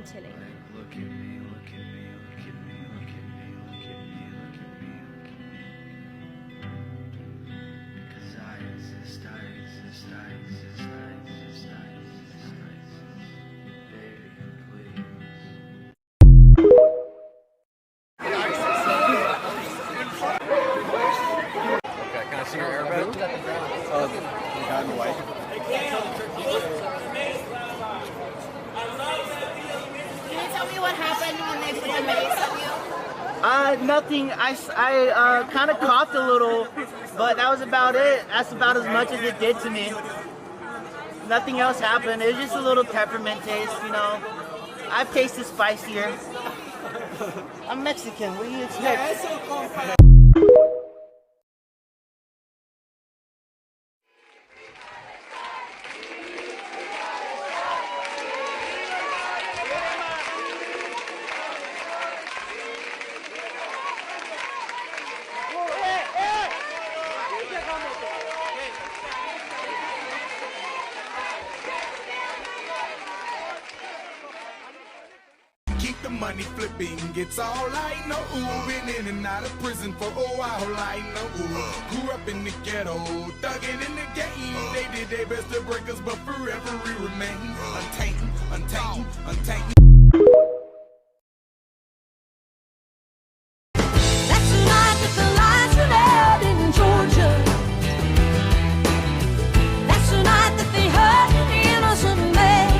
I'm chilling. Look at me, look at me, look at me, look at me, look at me, look at me, look at me. Because I exist, I exist, I exist, I exist, I exist, I exist. Baby, please. Okay, can I see your airbag? The guy in the white. Can you tell me what happened when they put the mace on you? Nothing. I kind of coughed a little, but that was about it. That's about as much as it did to me. Nothing else happened. It was just a little peppermint taste, you know. I've tasted spicier. I'm Mexican. What do you expect? Keep the money flipping, it's all I know. Been in and out of prison for a while, I know. Grew up in the ghetto, thugging in the game. They did their best to break us, but forever we remain untainted, untainted, untainted. That's the night that the lights went out in Georgia. That's the night that they hurt an innocent man.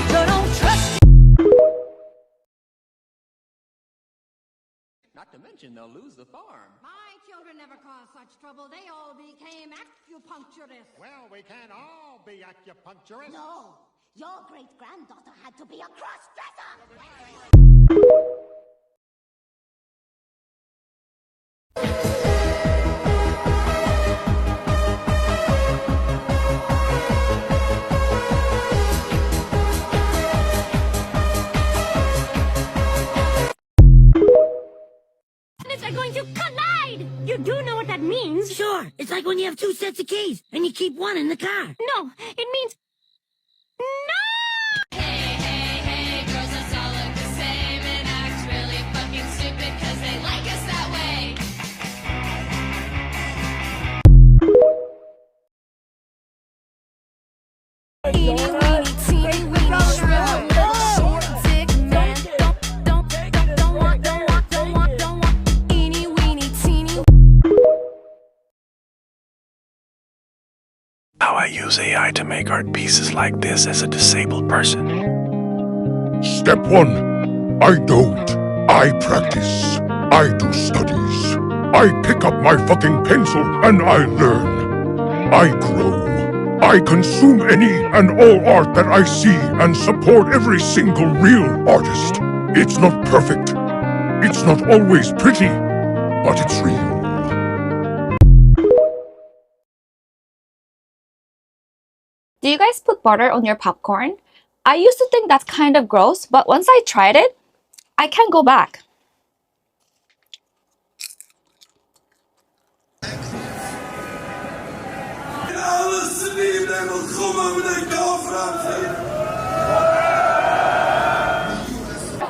So don't trust. Not to mention they'll lose the farm. My children never caused such trouble. They all became acupuncturists. Well, we can't all be acupuncturists. No, your great-granddaughter had to be a cross-dresser. Planets are going to collide! You do know what that means? Sure, it's like when you have two sets of keys and you keep one in the car. No, it means... No! Hey, hey, hey, girls, let's all look the same and act really fucking stupid cause they like us that way. Teeny weeny, teeny weeny, shriveled little short dick man. Don't want. Teeny weeny, teeny. How I use AI to make art pieces like this as a disabled person. Step 1. I don't. I practice. I do studies. I pick up my fucking pencil and I learn. I grow. I consume any and all art that I see and support every single real artist. It's not perfect. It's not always pretty, but it's real. Do you guys put butter on your popcorn? I used to think that's kind of gross, but once I tried it, I can't go back.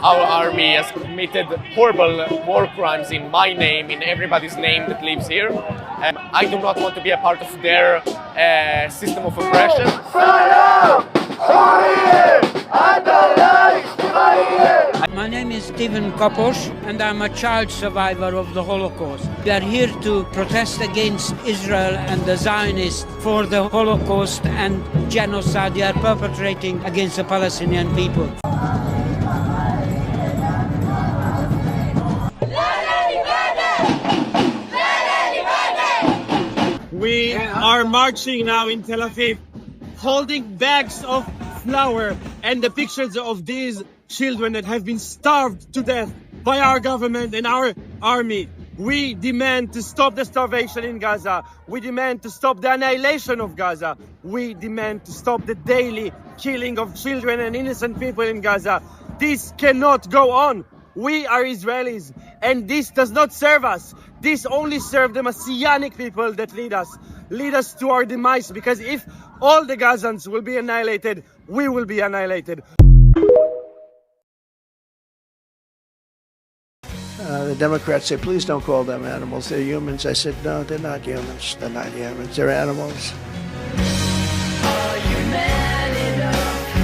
Our army has committed horrible war crimes in my name, in everybody's name that lives here. I do not want to be a part of their system of oppression. My name is Stephen Kopos and I'm a child survivor of the Holocaust. We are here to protest against Israel and the Zionists for the Holocaust and genocide they are perpetrating against the Palestinian people. We are marching now in Tel Aviv, holding bags of flour and the pictures of these children that have been starved to death by our government and our army. We demand to stop the starvation in Gaza. We demand to stop the annihilation of Gaza. We demand to stop the daily killing of children and innocent people in Gaza. This cannot go on. We are Israelis, and this does not serve us. This only serves the Messianic people that lead us to our demise, because if all the Gazans will be annihilated, we will be annihilated. The Democrats say, please don't call them animals. They're humans. I said, no, they're not humans. They're not humans. They're animals. Are you man enough?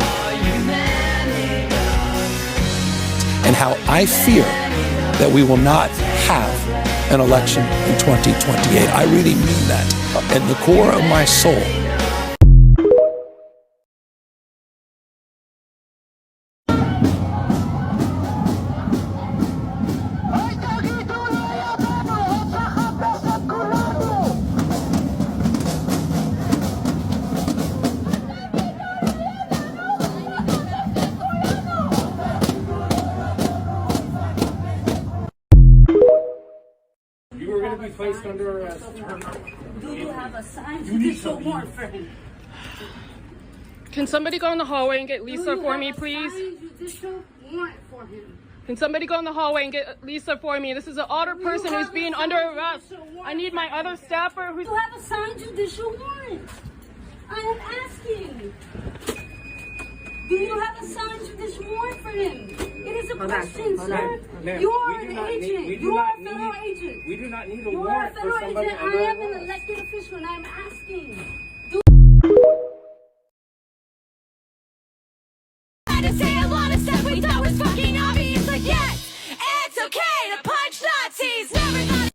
Are you man enough? And how I fear that we will not have an election in 2028. I really mean that. At the core of my soul. You were going to be placed under arrest. Do you have a signed judicial warrant for him? Can somebody go in the hallway and get Lisa for me, please? Judicial warrant for him. Can somebody go in the hallway and get Lisa for me? This is an older person who's being under arrest. I need my other staffer who's... You have a signed judicial warrant. I am asking. Do you have a signed judicial warrant for him? It is a question, sir. You are an agent. You are a federal agent. We do not need a You are a warrant for federal somebody agent. I under am an arrest. elected official, and I am asking. To say a lot of stuff we thought was fucking obvious, like yes, it's okay to punch Nazis. Never thought.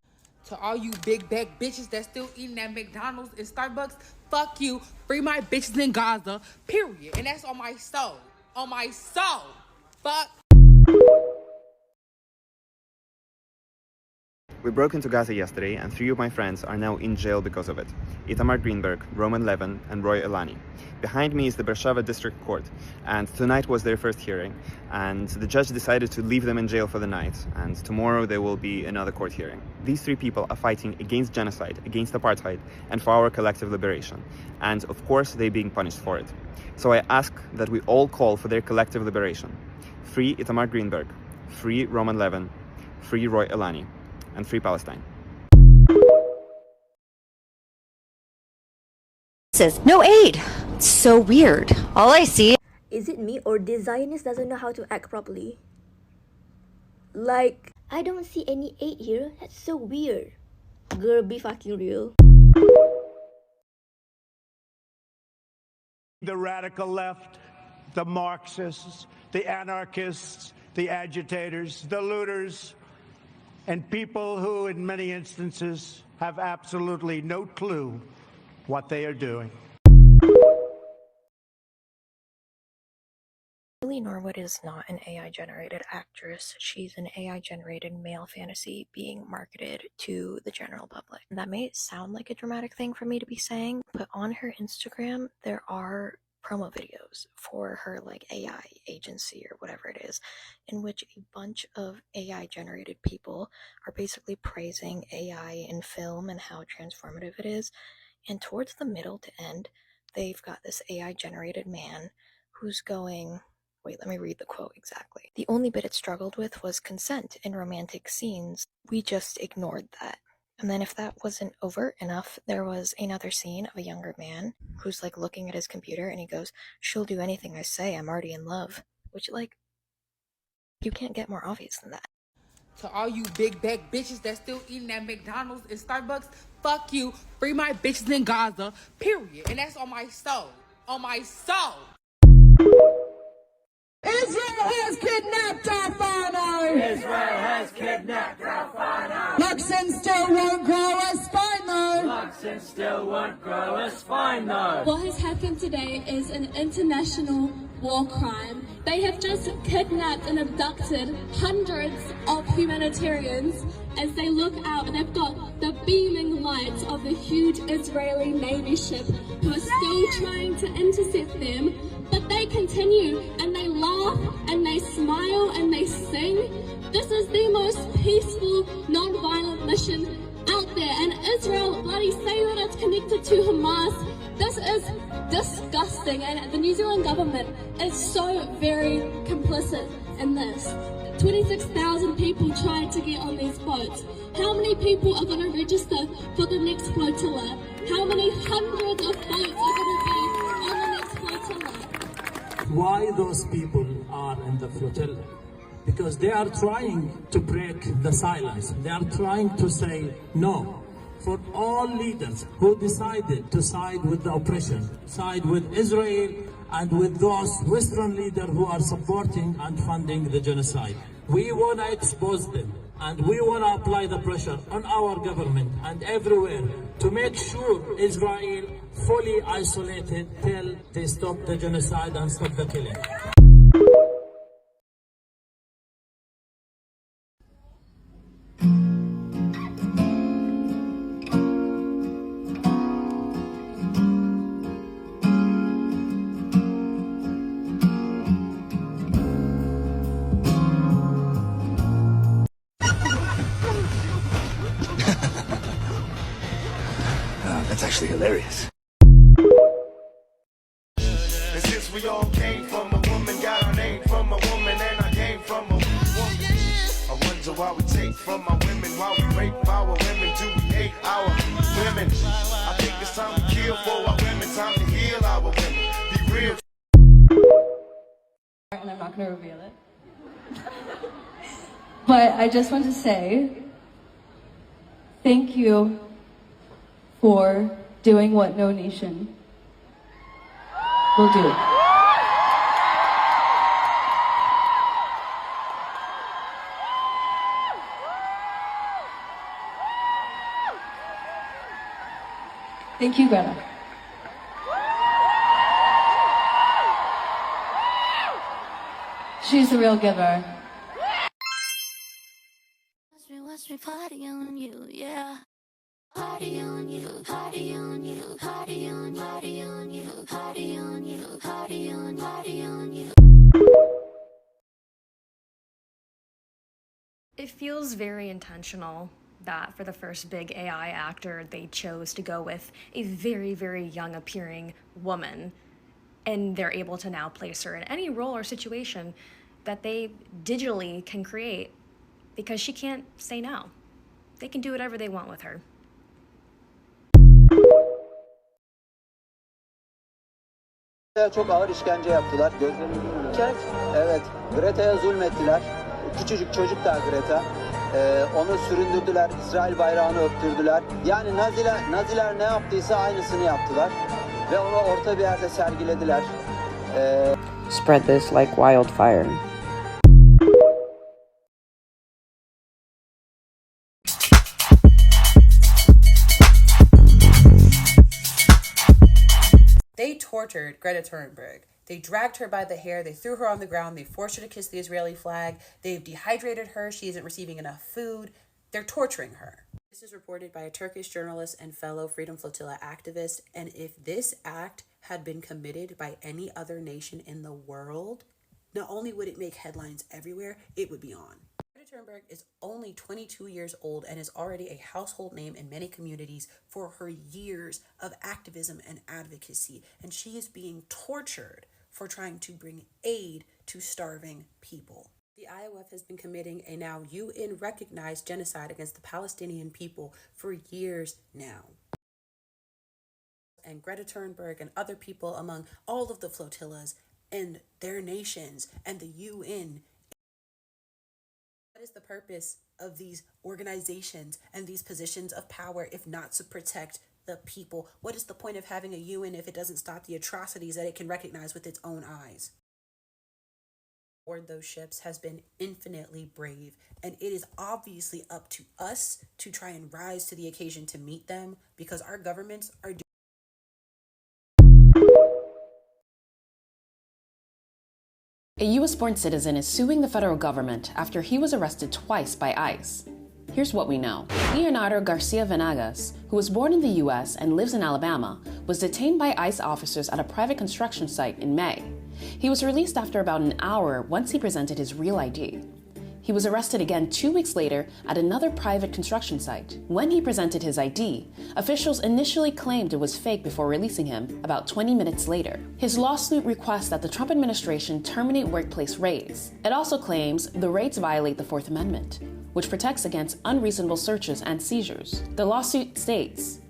To all you big back bitches that still eating at McDonald's and Starbucks, fuck you. Free my bitches in Gaza, period. And that's on my soul. On my soul. Fuck. We broke into Gaza yesterday, and 3 of my friends are now in jail because of it. Itamar Greenberg, Roman Levin, and Roy Elani. Behind me is the Beersheva District Court, and tonight was their first hearing, and the judge decided to leave them in jail for the night, and tomorrow there will be another court hearing. These 3 people are fighting against genocide, against apartheid, and for our collective liberation, and of course they're being punished for it. So I ask that we all call for their collective liberation. Free Itamar Greenberg, free Roman Levin, free Roy Elani, and free Palestine. Says no aid. It's so weird. All I see. Is it me or the Zionist doesn't know how to act properly? Like, I don't see any aid here. That's so weird. Girl, be fucking real. The radical left, the Marxists, the anarchists, the agitators, the looters, and people who, in many instances, have absolutely no clue what they are doing. Lily Norwood is not an AI-generated actress. She's an AI-generated male fantasy being marketed to the general public. That may sound like a dramatic thing for me to be saying, but on her Instagram, there are promo videos for her like AI agency or whatever it is, in which a bunch of AI generated people are basically praising AI in film and how transformative it is. And towards the middle to end, they've got this AI generated man who's going, wait, let me read the quote exactly. The only bit it struggled with was consent in romantic scenes. We just ignored that. And then if that wasn't overt enough, there was another scene of a younger man who's like looking at his computer and he goes, she'll do anything I say, I'm already in love. Which, like, you can't get more obvious than that. To all you big back bitches that still eating at McDonald's and Starbucks, fuck you. Free my bitches in Gaza, period. And that's on my soul. On my soul. Israel has kidnapped our father. Israel has kidnapped our father. Luxon still won't grow a spine though. Luxon still won't grow a spine though. What has happened today is an international war crime. They have just kidnapped and abducted hundreds of humanitarians as they look out and they've got the beaming lights of the huge Israeli Navy ship who are still trying to intercept them, but they continue and they laugh and they smile and they sing. This is the most peaceful, non-violent mission out there, and Israel bloody say that it's connected to Hamas. This is disgusting, and the New Zealand government is so very complicit in this. 26,000 people tried to get on these boats. How many people are going to register for the next flotilla? How many hundreds of boats are going to be on the next flotilla? Why those people are in the flotilla? because they are trying to break the silence. They are trying to say no. For all leaders who decided to side with the oppression, side with Israel and with those Western leaders who are supporting and funding the genocide. We want to expose them, and we want to apply the pressure on our government and everywhere to make sure Israel fully isolated till they stop the genocide and stop the killing. That's actually hilarious. And since we all came from a woman, got our name from a woman, and I came from a woman. I wonder why we take from our women, why we rape our women, do we hate our women? I think it's time to kill for our women, time to heal our women. Be real. And I'm not going to reveal it. But I just want to say thank you for doing what no nation will do. Thank you, Greta. She's the real giver. Watch me party on you, yeah. Party on you, party on you, party on, party on you, party on you, party on, party on you. It feels very intentional that for the first big AI actor, they chose to go with a very, very young appearing woman, and they're able to now place her in any role or situation that they digitally can create because she can't say no. They can do whatever they want with her. Çok ağır işkence yaptılar. Gözlerinin önünde. Evet, Greta'ya zulmettiler. Küçücük çocuk da Greta. Onu süründürdüler, İsrail bayrağını öptürdüler. Yani Naziler ne yaptıysa aynısını yaptılar. Ve onu orta bir yerde sergilediler. Spread this like wildfire. They tortured Greta Thunberg. They dragged her by the hair, they threw her on the ground, they forced her to kiss the Israeli flag, they've dehydrated her, she isn't receiving enough food, they're torturing her. This is reported by a Turkish journalist and fellow Freedom Flotilla activist, and if this act had been committed by any other nation in the world, not only would it make headlines everywhere, it would be on. Greta Thunberg is only 22 years old and is already a household name in many communities for her years of activism and advocacy, and she is being tortured for trying to bring aid to starving people. The IOF has been committing a now UN-recognized genocide against the Palestinian people for years now. And Greta Thunberg and other people among all of the flotillas and their nations and the UN. What is the purpose of these organizations and these positions of power if not to protect the people? What is the point of having a UN if it doesn't stop the atrocities that it can recognize with its own eyes? Board those ships has been infinitely brave, and it is obviously up to us to try and rise to the occasion to meet them, because our governments are doing. A US-born citizen is suing the federal government after he was arrested twice by ICE. Here's what we know. Leonardo Garcia Venegas, who was born in the US and lives in Alabama, was detained by ICE officers at a private construction site in May. He was released after about an hour once he presented his real ID. He was arrested again 2 weeks later at another private construction site. When he presented his ID, officials initially claimed it was fake before releasing him about 20 minutes later. His lawsuit requests that the Trump administration terminate workplace raids. It also claims the raids violate the Fourth Amendment, which protects against unreasonable searches and seizures. The lawsuit states,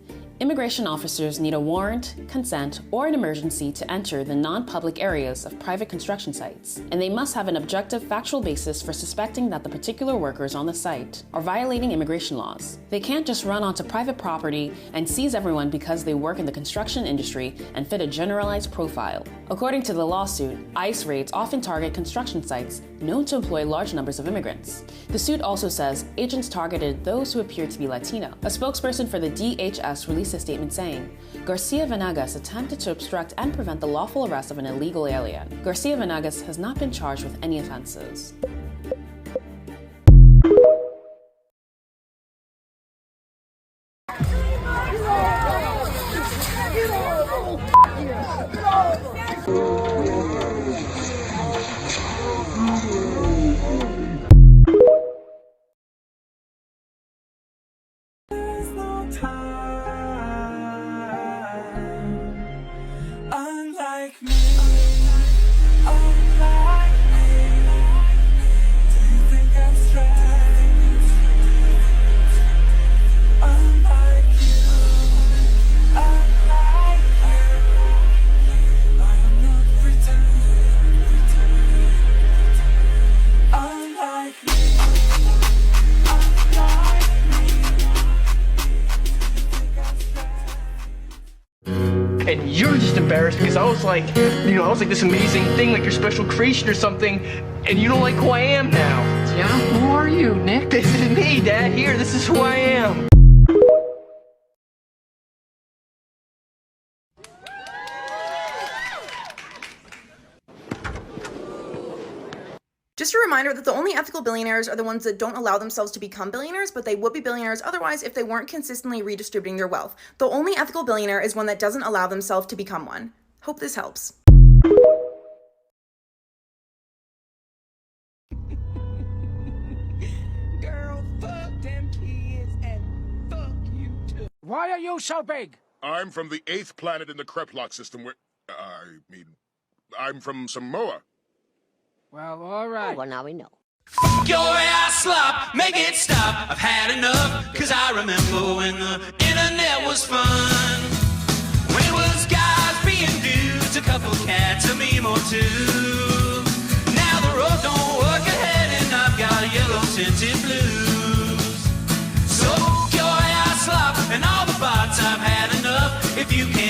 Immigration officers need a warrant, consent, or an emergency to enter the non-public areas of private construction sites, and they must have an objective factual basis for suspecting that the particular workers on the site are violating immigration laws. They can't just run onto private property and seize everyone because they work in the construction industry and fit a generalized profile. According to the lawsuit, ICE raids often target construction sites known to employ large numbers of immigrants. The suit also says agents targeted those who appear to be Latino. A spokesperson for the DHS released a statement saying, Garcia Venegas attempted to obstruct and prevent the lawful arrest of an illegal alien. Garcia Venegas has not been charged with any offenses. Unlike me, unlike me. Do you think I'm strange? Unlike you, unlike you. I am not pretending. Unlike me, unlike me. And you're just embarrassed because I was like, I was like this amazing thing, like your special creation or something, and you don't like who I am now. Yeah? Who are you, Nick? This is me, Dad. Here, this is who I am. Just a reminder that the only ethical billionaires are the ones that don't allow themselves to become billionaires, but they would be billionaires otherwise if they weren't consistently redistributing their wealth. The only ethical billionaire is one that doesn't allow themselves to become one. Hope this helps. Girl, fuck them kids and fuck you too. Why are you so big? I'm from the 8th planet in the Kreplach system where... I'm from Samoa. Well, all right. Oh, well, now we know. Your ass slop, make it stop. I've had enough, cause I remember when the internet was fun. When it was guys being dudes, a couple cats, a meme or two. Now the road don't work ahead and I've got yellow tinted blues. So your ass slop and all the bots, I've had enough. If you can't